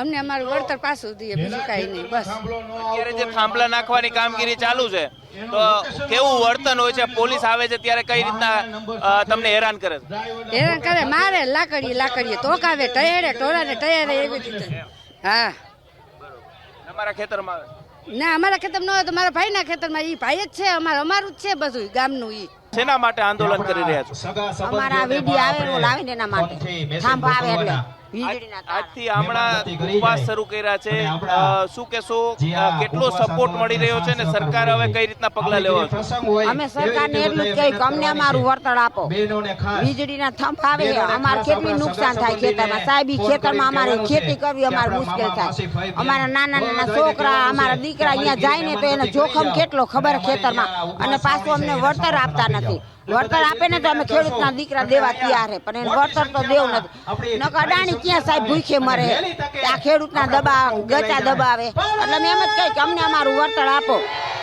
અમને અમારું વળતર પાછું દઈએ, બીજું કાંઈ નહીં. બસ અત્યારે જે થાંભલા નાખવાની કામગીરી ચાલુ છે તો કેવું વર્તન હોય છે? પોલીસ આવે છે ત્યારે કઈ રીતના તમને હેરાન કરે છે? હેરાન કરે, મારે લાકડીએ તોકાવે, ટયરે ટોળાને ટયરે એવી રીતે. હા, તમારા ખેતરમાં આવે? ના અમારા ખેતરમાં ન હોય તો મારા ભાઈના ખેતરમાં. ઈ ભાઈ જ છે, અમારું જ છે બધું ગામનું. ઈ શેના માટે આંદોલન કરી રહ્યા છો? અમારા વીડી આવે રોલ આવીને એના માટે થાંભા આવે એટલે આજથી હમણાં ઉપવાસ શરૂ કર્યા છે, શું કહેશો? કેટલો સપોર્ટ મળી રહ્યો છે ને સરકાર હવે કઈ રીતના પગલા લેવા છે? અમે સરકારને એટલું જ કહી કે અમને અમારું વળતર આપો. વીજળીના થાંભા આવે અમારે કેટલું નુકસાન થાય ખેતરમાં. સાહેબ, ખેતરમાં અમારે ખેતી કરવી અમારે મુશ્કેલ થાય. અમારા નાના છોકરા, અમારા દીકરા અહીંયા જાય ને તો એને જોખમ કેટલો ખબર ખેતરમાં, અને પાછું અમને વળતર આપતા નથી. વળતર આપે ને તો અમે ખેડૂતના દીકરા દેવા તૈયાર છે, પણ એને વળતર તો દેવું નથી. નકર અડાણી ક્યાં સાહેબ ભૂખે મરે, આ ખેડૂતના ગચા દબાવે. એટલે અમે એમ જ કહી કે અમને અમારું વળતર આપો.